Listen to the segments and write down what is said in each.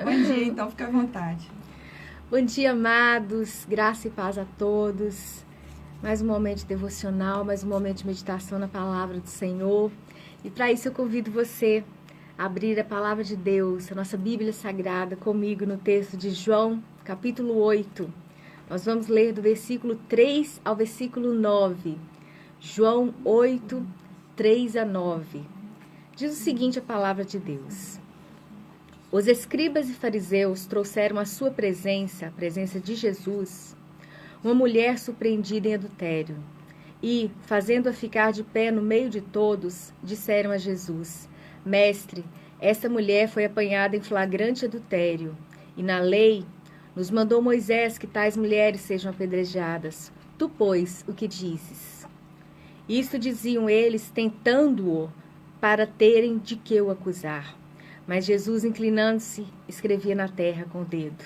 Bom dia, então, fica à vontade. Bom dia, amados, graça e paz a todos. Mais um momento devocional, mais um momento de meditação na palavra do Senhor. E para isso eu convido você a abrir a palavra de Deus, a nossa Bíblia Sagrada, comigo no texto de João, capítulo 8. Nós vamos ler do versículo 3 ao versículo 9. João 8, 3 a 9. Diz o seguinte a palavra de Deus. Os escribas e fariseus trouxeram à sua presença, a presença de Jesus, uma mulher surpreendida em adultério. E, fazendo-a ficar de pé no meio de todos, disseram a Jesus: Mestre, esta mulher foi apanhada em flagrante adultério, e na lei nos mandou Moisés que tais mulheres sejam apedrejadas. Tu, pois, o que dizes? Isto diziam eles, tentando-o, para terem de que o acusar. Mas Jesus, inclinando-se, escrevia na terra com o dedo.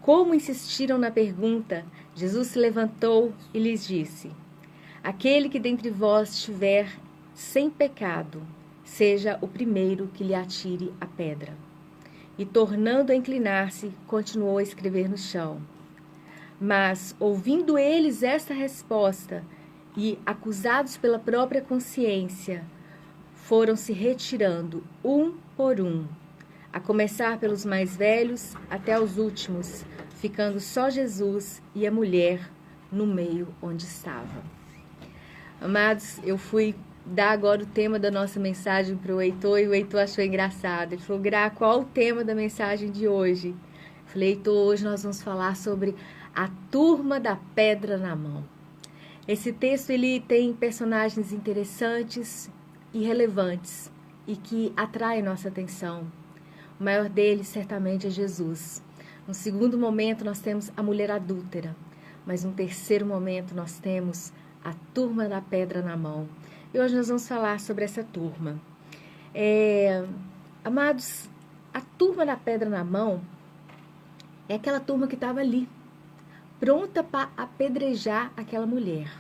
Como insistiram na pergunta, Jesus se levantou e lhes disse: Aquele que dentre vós estiver sem pecado, seja o primeiro que lhe atire a pedra. E, tornando a inclinar-se, continuou a escrever no chão. Mas, ouvindo eles esta resposta, e acusados pela própria consciência, foram se retirando um por um, a começar pelos mais velhos até os últimos, ficando só Jesus e a mulher no meio onde estava. Amados, eu fui dar agora o tema da nossa mensagem para o Heitor e o Heitor achou engraçado. Ele falou: Gra, qual o tema da mensagem de hoje? Eu falei: Heitor, hoje nós vamos falar sobre a turma da pedra na mão. Esse texto ele tem personagens interessantes e relevantes e que atraem nossa atenção. O maior deles certamente é Jesus. No segundo momento nós temos a mulher adúltera, mas no terceiro momento nós temos a turma da pedra na mão. E hoje nós vamos falar sobre essa turma. Amados, a turma da pedra na mão é aquela turma que estava ali, pronta para apedrejar aquela mulher.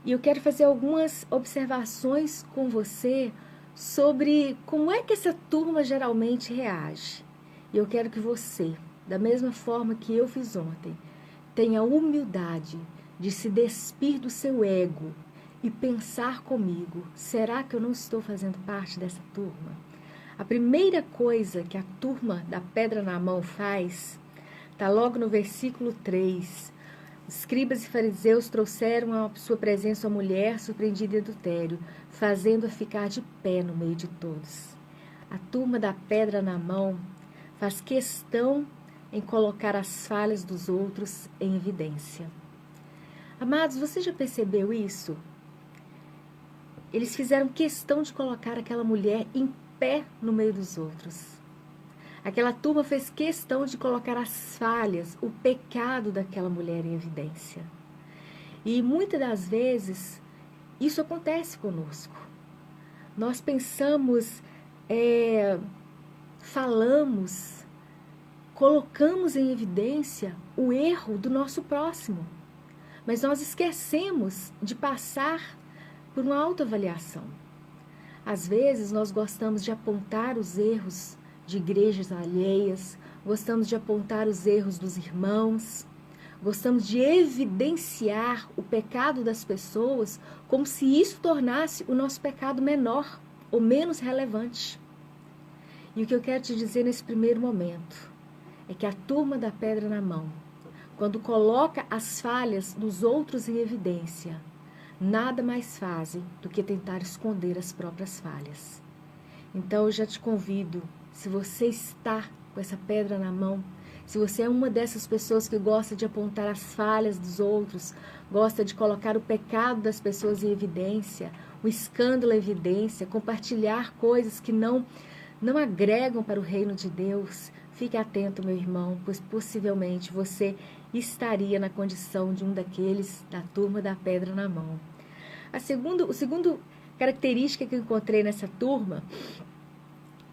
E eu quero fazer algumas observações com você sobre como é que essa turma geralmente reage. E eu quero que você, da mesma forma que eu fiz ontem, tenha a humildade de se despir do seu ego e pensar comigo: será que eu não estou fazendo parte dessa turma? A primeira coisa que a turma da pedra na mão faz está logo no versículo 3. Os escribas e fariseus trouxeram à sua presença uma mulher surpreendida em adultério, fazendo-a ficar de pé no meio de todos. A turma da pedra na mão faz questão em colocar as falhas dos outros em evidência. Amados, você já percebeu isso? Eles fizeram questão de colocar aquela mulher em pé no meio dos outros. Aquela turma fez questão de colocar as falhas, o pecado daquela mulher em evidência. E muitas das vezes isso acontece conosco. Nós pensamos, falamos, colocamos em evidência o erro do nosso próximo. Mas nós esquecemos de passar por uma autoavaliação. Às vezes nós gostamos de apontar os erros de igrejas alheias, gostamos de apontar os erros dos irmãos, gostamos de evidenciar o pecado das pessoas como se isso tornasse o nosso pecado menor ou menos relevante. E o que eu quero te dizer nesse primeiro momento é que a turma da pedra na mão, quando coloca as falhas dos outros em evidência, nada mais fazem do que tentar esconder as próprias falhas. Então eu já te convido, se você está com essa pedra na mão, se você é uma dessas pessoas que gosta de apontar as falhas dos outros, gosta de colocar o pecado das pessoas em evidência, o escândalo em evidência, compartilhar coisas que não agregam para o reino de Deus, fique atento, meu irmão, pois possivelmente você estaria na condição de um daqueles da turma da pedra na mão. A segunda característica que eu encontrei nessa turma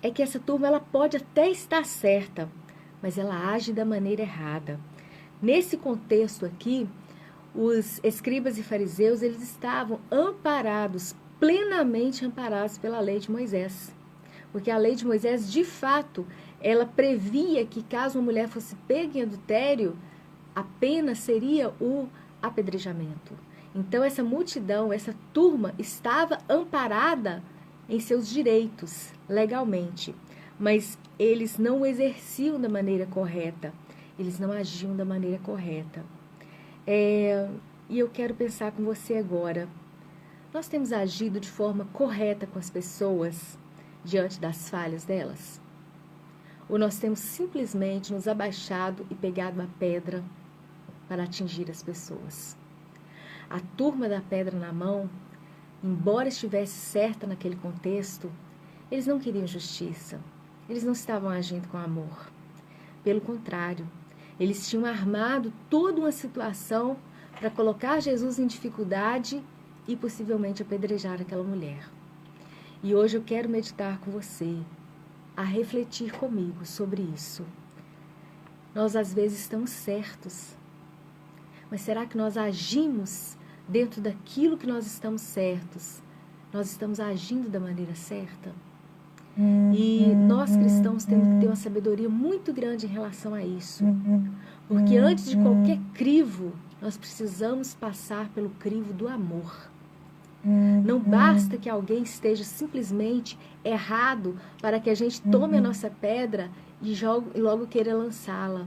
é que essa turma ela pode até estar certa, mas ela age da maneira errada. Nesse contexto aqui, os escribas e fariseus eles estavam amparados, plenamente amparados pela lei de Moisés. Porque a lei de Moisés, de fato, ela previa que caso uma mulher fosse pega em adultério, a pena seria o apedrejamento. Então, essa multidão, essa turma, estava amparada em seus direitos, legalmente. Mas eles não o exerciam da maneira correta. Eles não agiam da maneira correta. E eu quero pensar com você agora. Nós temos agido de forma correta com as pessoas diante das falhas delas? Ou nós temos simplesmente nos abaixado e pegado uma pedra para atingir as pessoas? A turma da pedra na mão, embora estivesse certa naquele contexto, eles não queriam justiça. Eles não estavam agindo com amor. Pelo contrário, eles tinham armado toda uma situação para colocar Jesus em dificuldade e possivelmente apedrejar aquela mulher. E hoje eu quero meditar com você, a refletir comigo sobre isso. Nós às vezes estamos certos, mas será que nós agimos dentro daquilo que nós estamos certos? Nós estamos agindo da maneira certa? E nós cristãos temos que ter uma sabedoria muito grande em relação a isso. Porque antes de qualquer crivo, nós precisamos passar pelo crivo do amor. Não basta que alguém esteja simplesmente errado para que a gente tome a nossa pedra e logo queira lançá-la.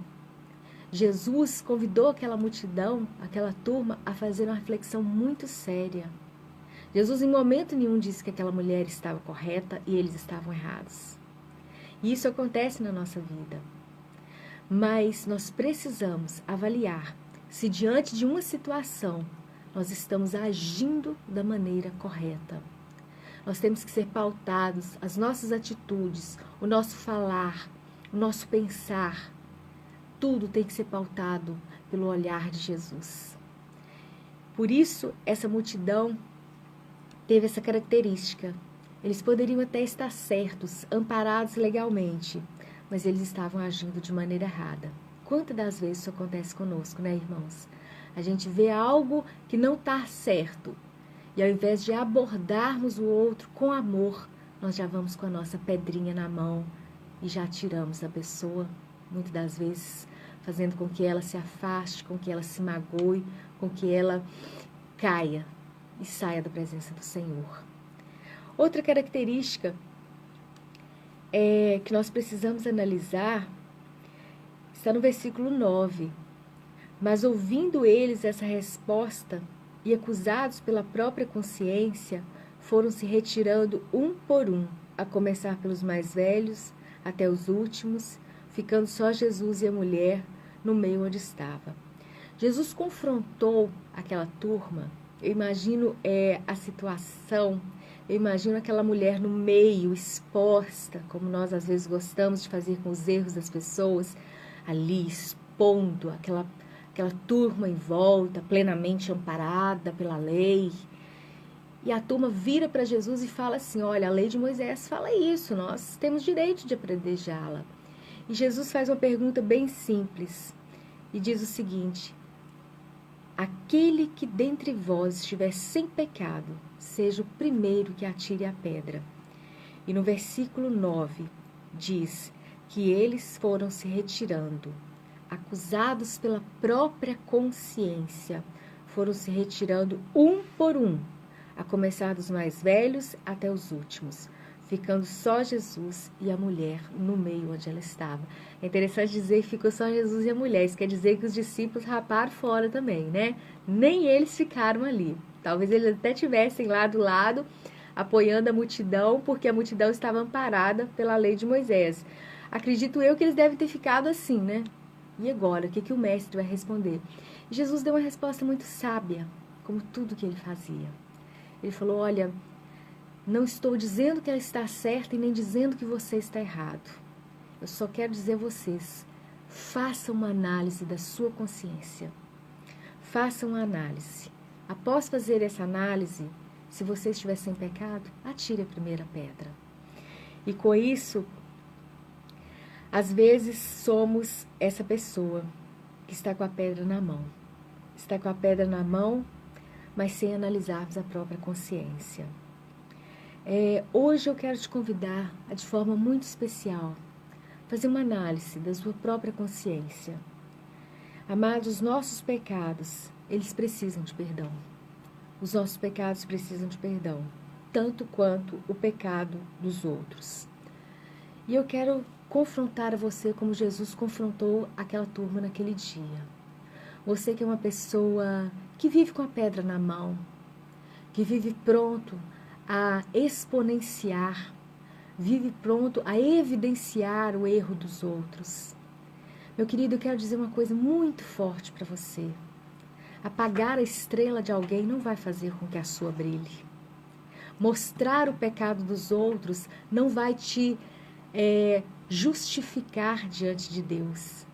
Jesus convidou aquela multidão, aquela turma, a fazer uma reflexão muito séria. Jesus em momento nenhum disse que aquela mulher estava correta e eles estavam errados. E isso acontece na nossa vida. Mas nós precisamos avaliar se diante de uma situação nós estamos agindo da maneira correta. Nós temos que ser pautados, as nossas atitudes, o nosso falar, o nosso pensar, tudo tem que ser pautado pelo olhar de Jesus. Por isso, essa multidão teve essa característica. Eles poderiam até estar certos, amparados legalmente, mas eles estavam agindo de maneira errada. Quantas das vezes isso acontece conosco, né, irmãos? A gente vê algo que não está certo, e ao invés de abordarmos o outro com amor, nós já vamos com a nossa pedrinha na mão e já tiramos a pessoa, muitas das vezes fazendo com que ela se afaste, com que ela se magoe, com que ela caia e saia da presença do Senhor. Outra característica que nós precisamos analisar está no versículo 9. Mas ouvindo eles essa resposta e acusados pela própria consciência, foram se retirando um por um, a começar pelos mais velhos até os últimos, ficando só Jesus e a mulher no meio onde estava. Jesus confrontou aquela turma. Eu imagino a situação, eu imagino aquela mulher no meio, exposta, como nós às vezes gostamos de fazer com os erros das pessoas, ali expondo aquela turma em volta, plenamente amparada pela lei. E a turma vira para Jesus e fala assim: olha, a lei de Moisés fala isso, nós temos direito de apedrejá-la. E Jesus faz uma pergunta bem simples e diz o seguinte: aquele que dentre vós estiver sem pecado, seja o primeiro que atire a pedra. E no versículo 9 diz que eles foram se retirando, acusados pela própria consciência, foram se retirando um por um, a começar dos mais velhos até os últimos, ficando só Jesus e a mulher no meio onde ela estava. É interessante dizer que ficou só Jesus e a mulher, isso quer dizer que os discípulos raparam fora também, né? Nem eles ficaram ali. Talvez eles até estivessem lá do lado, apoiando a multidão, porque a multidão estava amparada pela lei de Moisés. Acredito eu que eles devem ter ficado assim, né? E agora, o que o mestre vai responder? E Jesus deu uma resposta muito sábia, como tudo que ele fazia. Ele falou: olha, não estou dizendo que ela está certa e nem dizendo que você está errado. Eu só quero dizer a vocês, façam uma análise da sua consciência. Façam uma análise. Após fazer essa análise, se você estiver sem pecado, atire a primeira pedra. E com isso, às vezes somos essa pessoa que está com a pedra na mão. Está com a pedra na mão, mas sem analisarmos a própria consciência. Hoje eu quero te convidar a, de forma muito especial, fazer uma análise da sua própria consciência. Amados, os nossos pecados, eles precisam de perdão. Os nossos pecados precisam de perdão, tanto quanto o pecado dos outros. E eu quero confrontar a você como Jesus confrontou aquela turma naquele dia. Você que é uma pessoa que vive com a pedra na mão, que vive pronto a exponenciar, vive pronto a evidenciar o erro dos outros. Meu querido, eu quero dizer uma coisa muito forte para você. Apagar a estrela de alguém não vai fazer com que a sua brilhe. Mostrar o pecado dos outros não vai te justificar diante de Deus.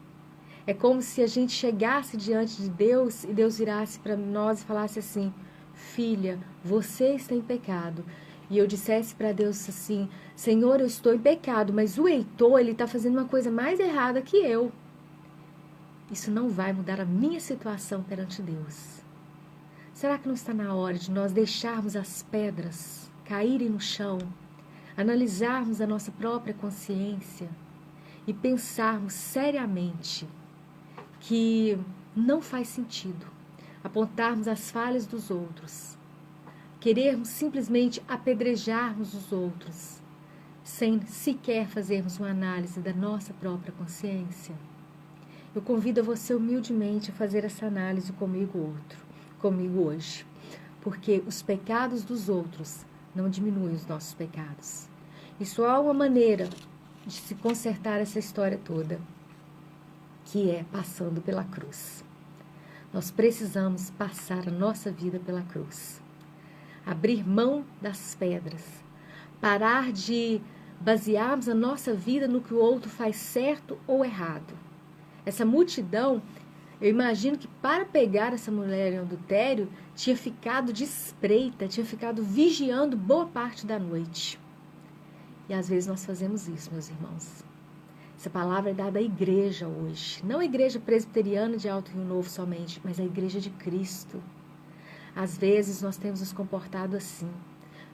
É como se a gente chegasse diante de Deus e Deus virasse para nós e falasse assim: filha, você está em pecado. E eu dissesse para Deus assim: Senhor, eu estou em pecado, mas o Heitor, ele está fazendo uma coisa mais errada que eu. Isso não vai mudar a minha situação perante Deus. Será que não está na hora de nós deixarmos as pedras caírem no chão, analisarmos a nossa própria consciência e pensarmos seriamente que não faz sentido apontarmos as falhas dos outros, querermos simplesmente apedrejarmos os outros, sem sequer fazermos uma análise da nossa própria consciência? Eu convido a você humildemente a fazer essa análise comigo hoje, porque os pecados dos outros não diminuem os nossos pecados. E só há uma maneira de se consertar essa história toda, que é passando pela cruz. Nós precisamos passar a nossa vida pela cruz. Abrir mão das pedras. Parar de basearmos a nossa vida no que o outro faz certo ou errado. Essa multidão, eu imagino que para pegar essa mulher em adultério, tinha ficado de espreita, tinha ficado vigiando boa parte da noite. E às vezes nós fazemos isso, meus irmãos. Essa palavra é dada à igreja hoje. Não a igreja presbiteriana de Alto Rio Novo somente, mas a igreja de Cristo. Às vezes nós temos nos comportado assim,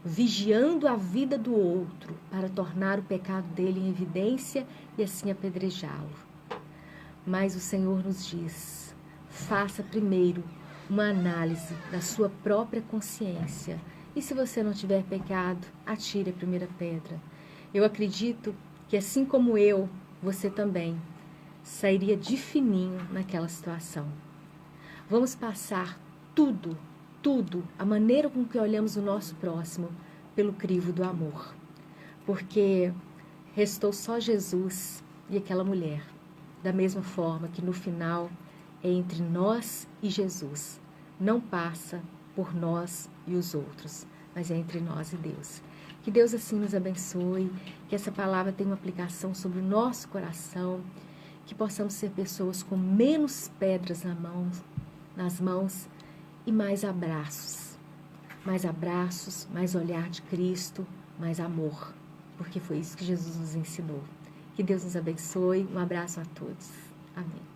vigiando a vida do outro para tornar o pecado dele em evidência e assim apedrejá-lo. Mas o Senhor nos diz: faça primeiro uma análise da sua própria consciência. E se você não tiver pecado, atire a primeira pedra. Eu acredito que assim como eu, você também sairia de fininho naquela situação. Vamos passar tudo, a maneira com que olhamos o nosso próximo, pelo crivo do amor. Porque restou só Jesus e aquela mulher. Da mesma forma que no final é entre nós e Jesus. Não passa por nós e os outros, mas é entre nós e Deus. Que Deus assim nos abençoe, que essa palavra tenha uma aplicação sobre o nosso coração, que possamos ser pessoas com menos pedras nas mãos e mais abraços. Mais olhar de Cristo, mais amor, porque foi isso que Jesus nos ensinou. Que Deus nos abençoe. Um abraço a todos. Amém.